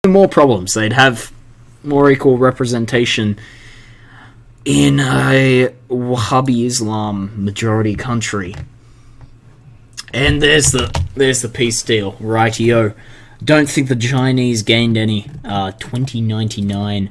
more problems. They'd have more equal representation in a Wahhabi Islam majority country. And there's the peace deal, rightio. Don't think the Chinese gained any. 2099,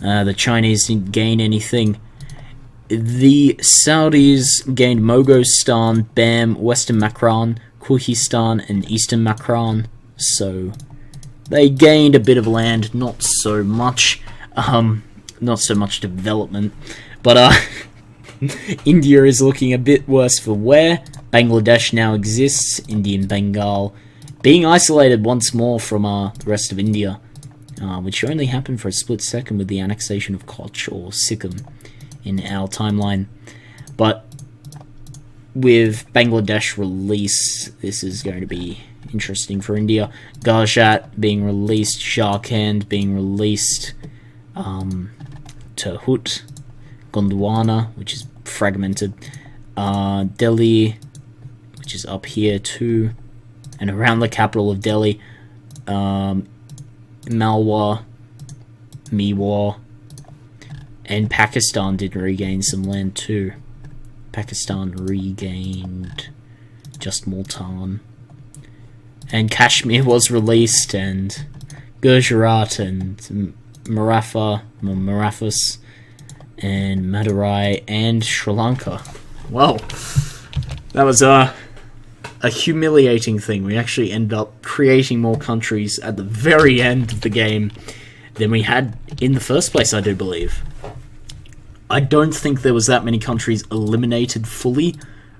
the Chinese didn't gain anything. The Saudis gained Mogostan, Bam, Western Makran, Kyrgyzstan, and Eastern Makran. So they gained a bit of land, not so much development. But India is looking a bit worse for wear. Bangladesh now exists, Indian Bengal being isolated once more from the rest of India, which only happened for a split second with the annexation of Koch or Sikkim in our timeline. But with Bangladesh released, this is going to be interesting for India. Gujarat being released, Jharkhand being released, Terhut, Gondwana, which is fragmented, Delhi, which is up here too, and around the capital of Delhi, Malwa, Mewar, and Pakistan did regain some land too. Pakistan regained just Multan, and Kashmir was released, and Gujarat and Marathas, and Madurai, and Sri Lanka. Well, that was a humiliating thing. We actually ended up creating more countries at the very end of the game than we had in the first place, I do believe. I don't think there was that many countries eliminated fully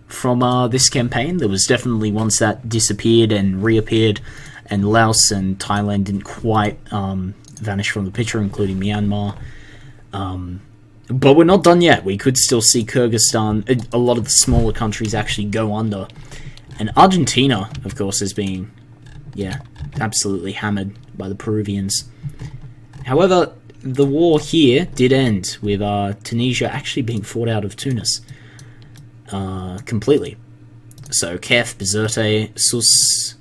from this campaign. There was definitely ones that disappeared and reappeared, and Laos and Thailand didn't quite vanish from the picture, including Myanmar. But we're not done yet. We could still see Kyrgyzstan, a lot of the smaller countries, actually go under. And Argentina, of course, is being, absolutely hammered by the Peruvians. However, the war here did end with Tunisia actually being fought out of Tunis completely. So Kef, Bizerte, Sus,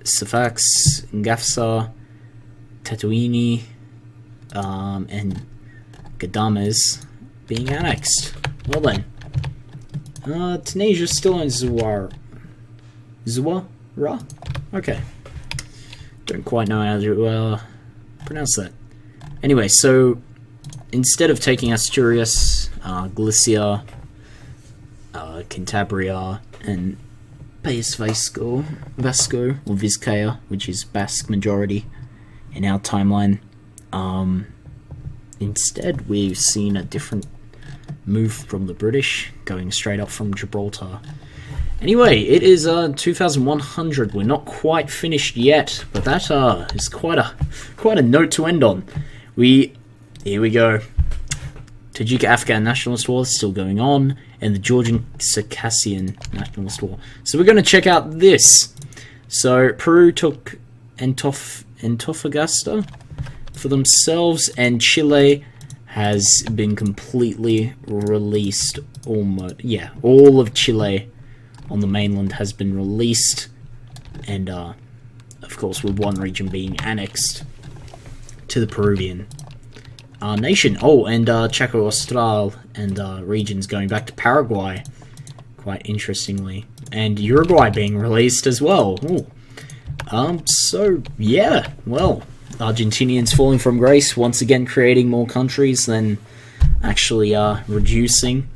Sfax, Ngafsa, Tatuini, and Gadames being annexed. Well then, Tunisia still owns Zuwara? Okay. Don't quite know how to pronounce that. Anyway, so instead of taking Asturias, Galicia, Cantabria, and País Vasco, or Vizcaya, which is Basque majority in our timeline, instead we've seen a different move from the British, going straight up from Gibraltar. Anyway, it is 2100. We're not quite finished yet, but that is quite a note to end on. Here we go. Tajik-Afghan nationalist war is still going on, and the Georgian-Circassian nationalist war. So we're going to check out this. So Peru took Antofagasta for themselves, and Chile has been completely released. All of Chile on the mainland has been released, and of course with one region being annexed to the Peruvian nation. Oh, and Chaco Austral and regions going back to Paraguay, quite interestingly, and Uruguay being released as well. Ooh. So yeah, well, Argentinians falling from grace, once again creating more countries than actually reducing.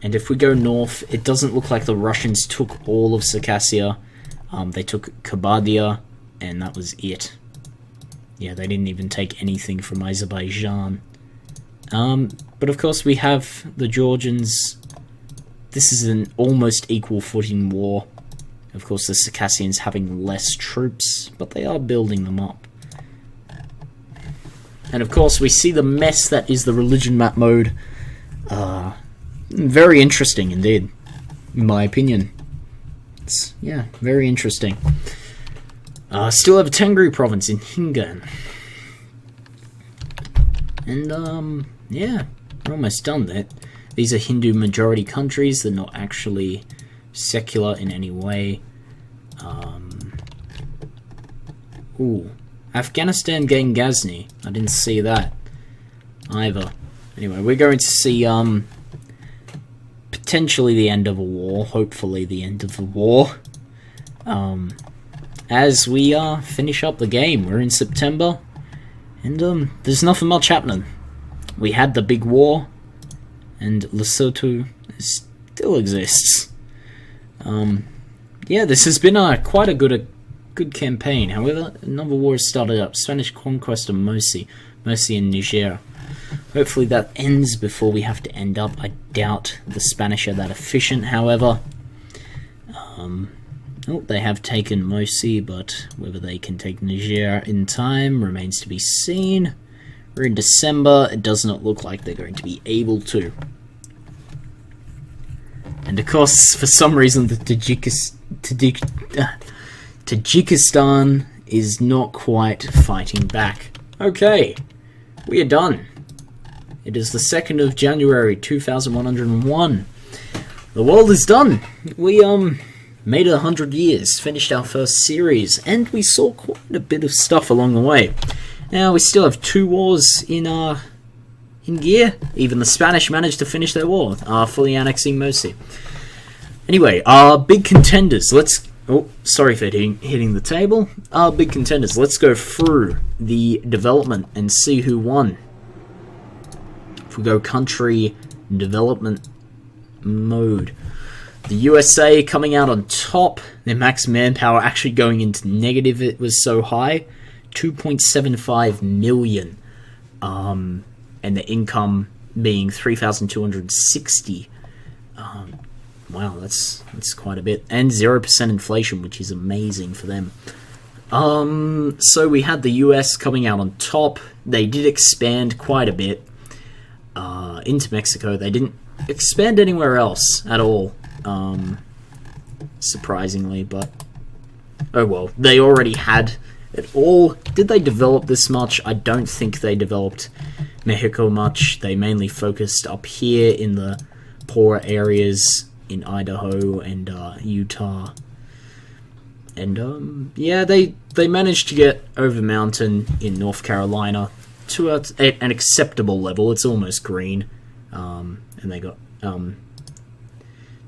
And if we go north, it doesn't look like the Russians took all of Circassia. They took Kabadia, and that was it. Yeah, they didn't even take anything from Azerbaijan. But of course we have the Georgians. This is an almost equal footing war. Of course the Circassians having less troops, but they are building them up. And of course we see the mess that is the religion map mode. Very interesting indeed, in my opinion. It's, very interesting. Still have a Tengri province in Hingan. And, we're almost done there. These are Hindu majority countries. They're not actually secular in any way. Afghanistan gained Ghazni. I didn't see that either. Anyway, we're going to see potentially the end of a war, hopefully the end of the war, as we finish up the game. We're in September, and there's nothing much happening. We had the big war, and Lesotho still exists. Yeah, this has been quite a good campaign. However, another war has started up. Spanish conquest of Mosi in Niger. Hopefully that ends before we have to end up. I doubt the Spanish are that efficient, however. They have taken Mosi, but whether they can take Niger in time remains to be seen. We're in December. It does not look like they're going to be able to. And of course, for some reason, the Tajikistan is not quite fighting back. Okay, we are done. It is the 2nd of January, 2101. The world is done. We made it 100 years, finished our first series, and we saw quite a bit of stuff along the way. Now we still have 2 wars in gear. Even the Spanish managed to finish their war, fully annexing Mosi. Anyway, our big contenders. Oh, sorry for hitting the table. Our big contenders. Let's go through the development and see who won. If we go country development mode, the USA coming out on top. Their max manpower actually going into negative. It was so high, 2.75 million. And the income being 3,260. Wow, that's quite a bit, and 0% inflation, which is amazing for them. So we had the US coming out on top. They did expand quite a bit into Mexico. They didn't expand anywhere else at all, surprisingly, but oh well. They already had it all. Did they develop this much? I don't think they developed Mexico much. They mainly focused up here in the poorer areas in Idaho and Utah. And yeah, they managed to get over mountain in North Carolina to an acceptable level. It's almost green. And they got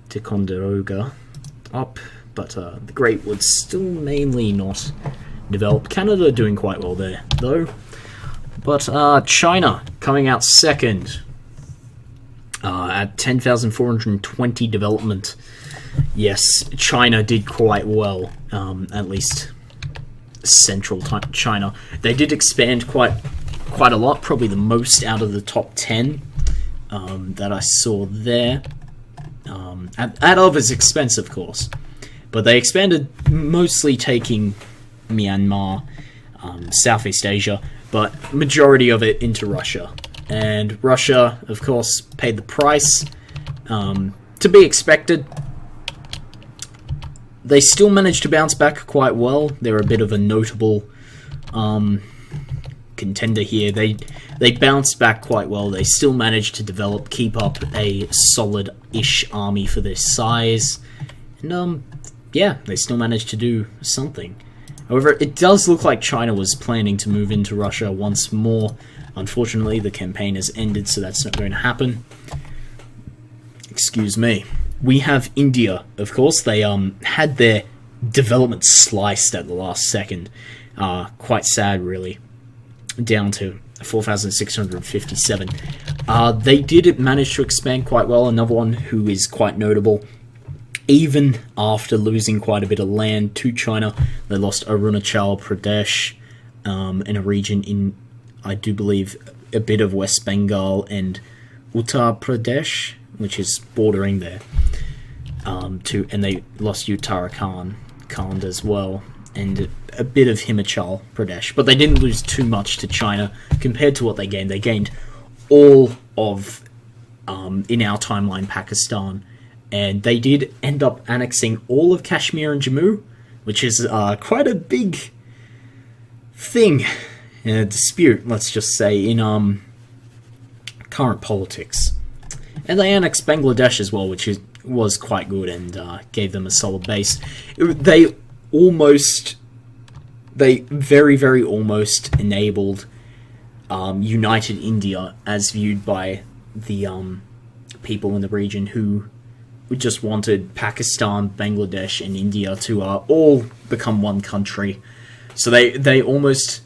Ticonderoga up, but the Great Woods still mainly not developed. Canada doing quite well there, though. But China coming out second at 10,420 development. Yes, China did quite well, at least central China. They did expand quite a lot, probably the most out of the top 10 that I saw there. At others' expense, of course. But they expanded, mostly taking Myanmar, Southeast Asia, but majority of it into Russia. And Russia, of course, paid the price, to be expected. They still managed to bounce back quite well. They're a bit of a notable contender here. They bounced back quite well. They still managed to keep up a solid-ish army for their size. And yeah, they still managed to do something. However, it does look like China was planning to move into Russia once more. Unfortunately, the campaign has ended, so that's not going to happen. Excuse me. We have India, of course. They had their development sliced at the last second. Quite sad, really. Down to 4,657. They did manage to expand quite well. Another one who is quite notable. Even after losing quite a bit of land to China, they lost Arunachal Pradesh, in a region in, I do believe, a bit of West Bengal and Uttar Pradesh, which is bordering there. And they lost Uttarakhand as well, and a bit of Himachal Pradesh. But they didn't lose too much to China compared to what they gained. They gained all of, in our timeline, Pakistan. And they did end up annexing all of Kashmir and Jammu, which is quite a big thing, dispute, let's just say, in current politics. And they annexed Bangladesh as well, which was quite good and gave them a solid base. They almost they very, very almost enabled United India as viewed by the people in the region who just wanted Pakistan, Bangladesh, and India to all become one country. So they almost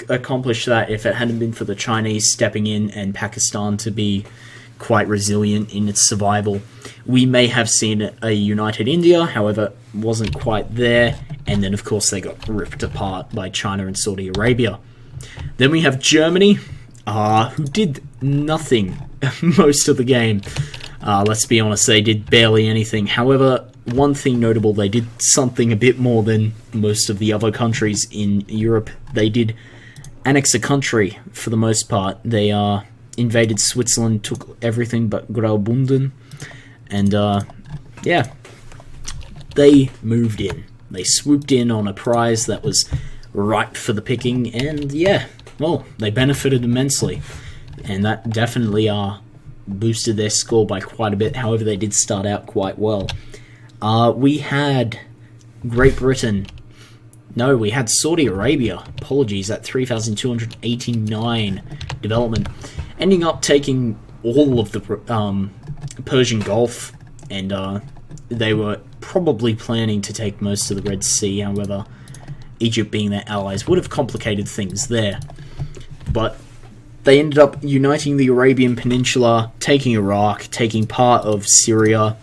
accomplished that if it hadn't been for the Chinese stepping in and Pakistan to be quite resilient in its survival. We may have seen a united India, however, wasn't quite there, and then of course they got ripped apart by China and Saudi Arabia. Then we have Germany, who did nothing most of the game. Let's be honest, they did barely anything. However, one thing notable, they did something a bit more than most of the other countries in Europe. They did annex a country for the most part. They invaded Switzerland, took everything but Graubünden, and yeah, they moved in. They swooped in on a prize that was ripe for the picking, and yeah, well, they benefited immensely, and that definitely boosted their score by quite a bit. However, they did start out quite well. We had Great Britain. No, we had Saudi Arabia. Apologies, at 3,289 development, ending up taking all of the Persian Gulf, and they were probably planning to take most of the Red Sea. However, Egypt being their allies would have complicated things there. But they ended up uniting the Arabian Peninsula, taking Iraq, taking part of Syria,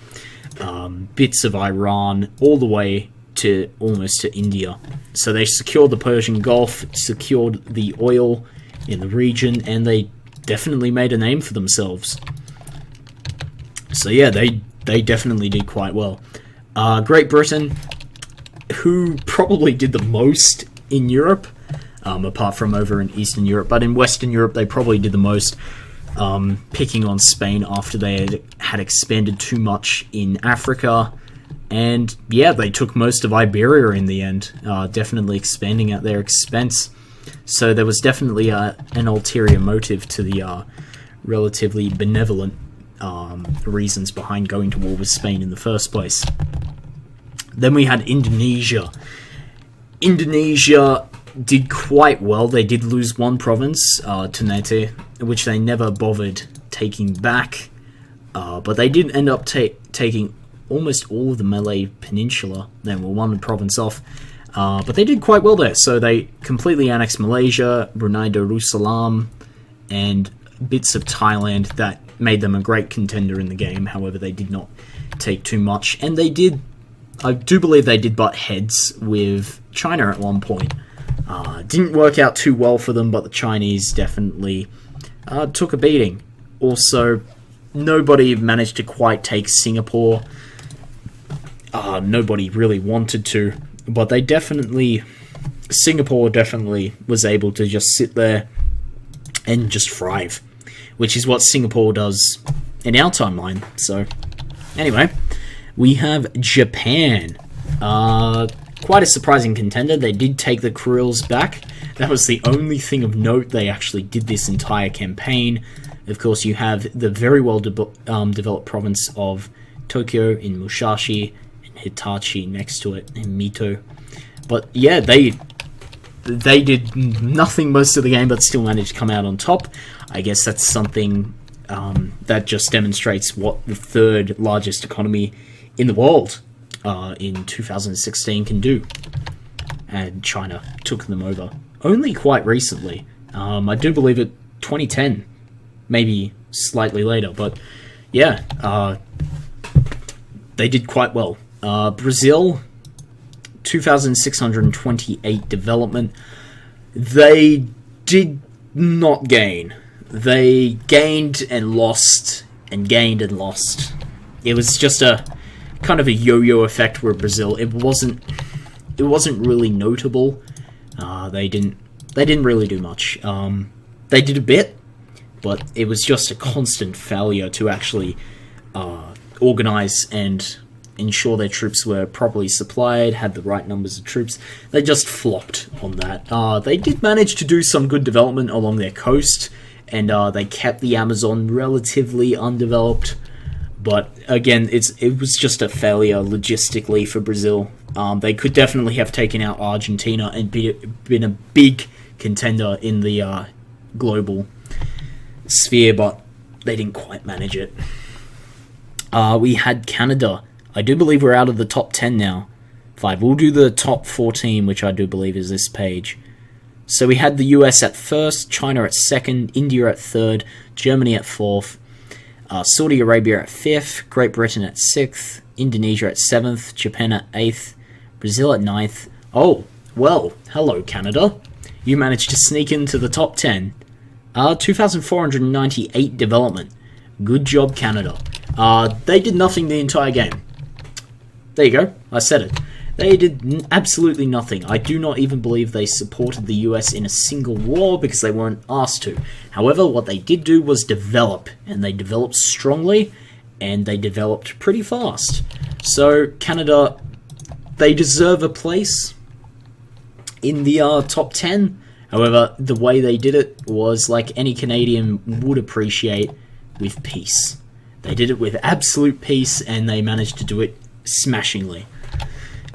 bits of Iran, all the way to almost to India. So they secured the Persian Gulf, secured the oil in the region, and they definitely made a name for themselves. So yeah, they definitely did quite well. Great Britain, who probably did the most in Europe, apart from over in Eastern Europe, but in Western Europe they probably did the most, picking on Spain after they had expanded too much in Africa. And yeah, they took most of Iberia in the end, definitely expanding at their expense. So there was definitely an ulterior motive to the relatively benevolent reasons behind going to war with Spain in the first place. Then we had Indonesia. Indonesia did quite well. They did lose one province, Ternate, which they never bothered taking back. But they did end up taking almost all of the Malay Peninsula. They were one province off. But they did quite well there. So they completely annexed Malaysia, Brunei Darussalam, and bits of Thailand. That made them a great contender in the game. However, they did not take too much. And they did, I do believe they did butt heads with China at one point. Didn't work out too well for them, but the Chinese definitely took a beating. Also, nobody managed to quite take Singapore. Nobody really wanted to, but they definitely, Singapore definitely was able to just sit there and just thrive, which is what Singapore does in our timeline. So, anyway, we have Japan. Quite a surprising contender. They did take the Kurils back. That was the only thing of note. They actually did this entire campaign. Of course, you have the very well developed province of Tokyo in Musashi, and Hitachi next to it in Mito. But yeah, they did nothing most of the game, but still managed to come out on top. I guess that's something that just demonstrates what the third largest economy in the world in 2016 can do. And China took them over only quite recently. I do believe it 2010, maybe slightly later, but yeah, they did quite well. Brazil, 2,628 development. They did not gain. They gained and lost, and gained and lost. It was just a kind of a yo-yo effect where Brazil, it wasn't really notable. They didn't really do much. They did a bit, but it was just a constant failure to actually organize and ensure their troops were properly supplied, had the right numbers of troops. They just flopped on that. They did manage to do some good development along their coast, and they kept the Amazon relatively undeveloped. But again, it was just a failure logistically for Brazil. They could definitely have taken out Argentina and been a big contender in the global sphere, but they didn't quite manage it. We had Canada. I do believe we're out of the top 10 now. 5. We'll do the top 14, which I do believe is this page. So we had the US at first, China at second, India at third, Germany at fourth, Saudi Arabia at fifth, Great Britain at sixth, Indonesia at seventh, Japan at eighth, Brazil at ninth. Oh, well, hello Canada. You managed to sneak into the top 10. 2,498 development. Good job, Canada. They did nothing the entire game. There you go, I said it. They did absolutely nothing. I do not even believe they supported the US in a single war because they weren't asked to. However, what they did do was develop, and they developed strongly, and they developed pretty fast. So, Canada, they deserve a place in the top 10. However, the way they did it was like any Canadian would appreciate, with peace. They did it with absolute peace, and they managed to do it smashingly.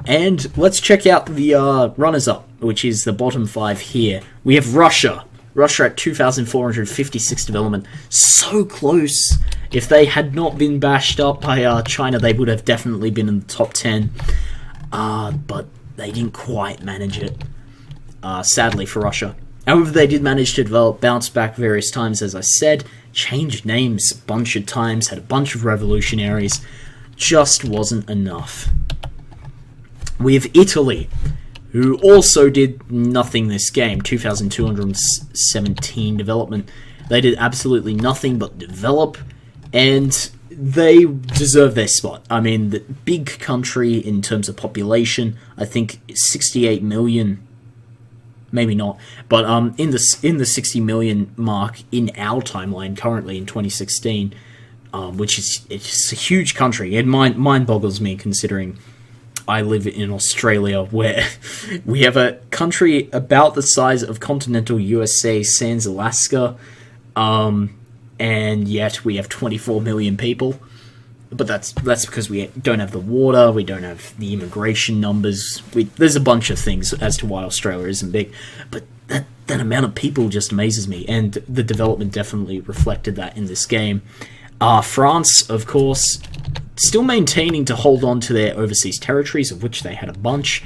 And let's check out the runners-up, which is the bottom 5 here. We have Russia. Russia at 2,456 development. So close. If they had not been bashed up by China, they would have definitely been in the top 10. But they didn't quite manage it, sadly for Russia. However, they did manage to develop, bounce back various times, as I said, changed names a bunch of times, had a bunch of revolutionaries. Just wasn't enough. We have Italy, who also did nothing this game. 2,217 development. They did absolutely nothing but develop, and they deserve their spot. I mean, the big country in terms of population, I think 68 million, maybe not, but in the 60 million mark in our timeline currently in 2016, which is it's a huge country. It mind boggles me considering I live in Australia, where we have a country about the size of continental USA sans Alaska, and yet we have 24 million people. But that's because we don't have the water, we don't have the immigration numbers. There's a bunch of things as to why Australia isn't big, but that amount of people just amazes me, and the development definitely reflected that in this game. France, of course, still maintaining to hold on to their overseas territories, of which they had a bunch,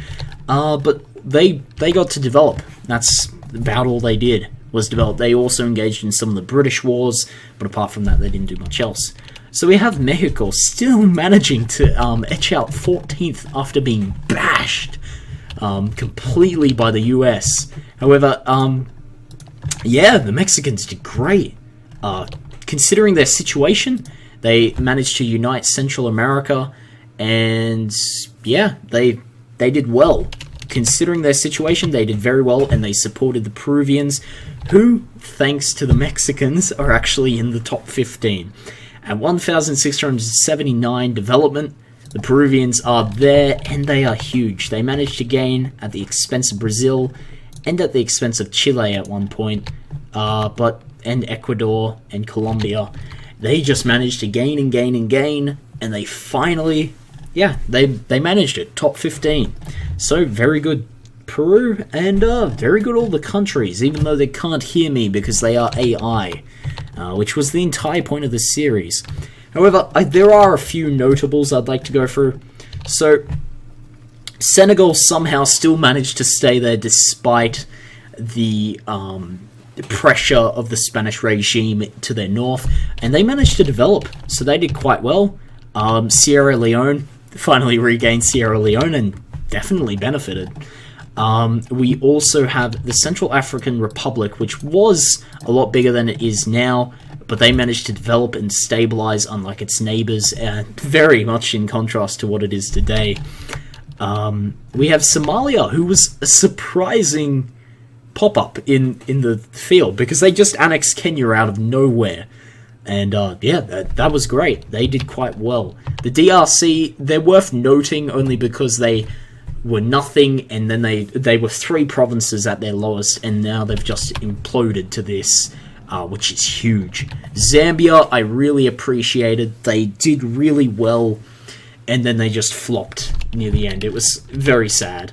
but they got to develop. That's about all they did, was develop. They also engaged in some of the British wars, but apart from that, they didn't do much else. So we have Mexico still managing to etch out 14th after being bashed completely by the US. However, yeah, the Mexicans did great. Considering their situation, they managed to unite Central America, and yeah, they did well. Considering their situation, they did very well, and they supported the Peruvians, who, thanks to the Mexicans, are actually in the top 15. At 1,679 development, the Peruvians are there, and they are huge. They managed to gain at the expense of Brazil, and at the expense of Chile at one point, and Ecuador and Colombia. They just managed to gain and gain and gain, and they finally, yeah, they managed it, top 15. So very good Peru, and very good all the countries, even though they can't hear me because they are AI, which was the entire point of this series. However, there are a few notables I'd like to go through. So, Senegal somehow still managed to stay there despite the pressure of the Spanish regime to their north, and they managed to develop, so they did quite well. Sierra Leone finally regained Sierra Leone and definitely benefited. We also have the Central African Republic, which was a lot bigger than it is now, but they managed to develop and stabilize unlike its neighbors, very much in contrast to what it is today. We have Somalia, who was a surprising pop-up in the field, because they just annexed Kenya out of nowhere. And yeah, that was great. They did quite well. The DRC, they're worth noting only because they were nothing, and then they were 3 provinces at their lowest, and now they've just imploded to this, which is huge. Zambia, I really appreciated. They did really well, and then they just flopped near the end. It was very sad.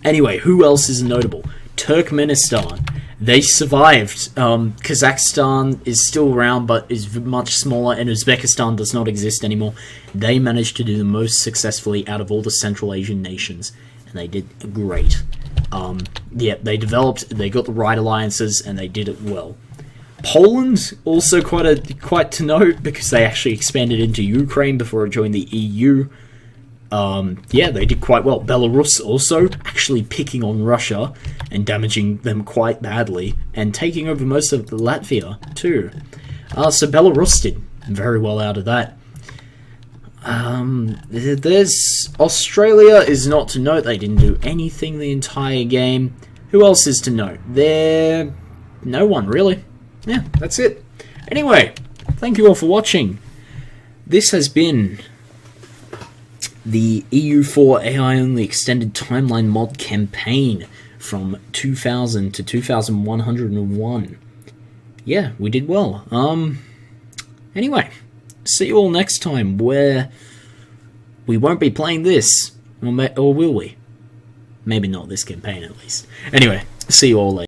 Anyway, who else is notable? Turkmenistan. They survived. Kazakhstan is still around, but is much smaller, and Uzbekistan does not exist anymore. They managed to do the most successfully out of all the Central Asian nations, and they did great. Yeah, they developed, they got the right alliances, and they did it well. Poland, also quite to note, because they actually expanded into Ukraine before it joined the EU. Yeah, they did quite well. Belarus also actually picking on Russia and damaging them quite badly, and taking over most of Latvia too. So Belarus did very well out of that. There's Australia is not to note. They didn't do anything the entire game. Who else is to note? No one really. Yeah, that's it. Anyway, thank you all for watching. This has been the EU4 AI Only Extended Timeline mod campaign from 2000 to 2101. Yeah, we did well. Anyway, see you all next time, where we won't be playing this, or will we? Maybe not this campaign, at least. Anyway, see you all later.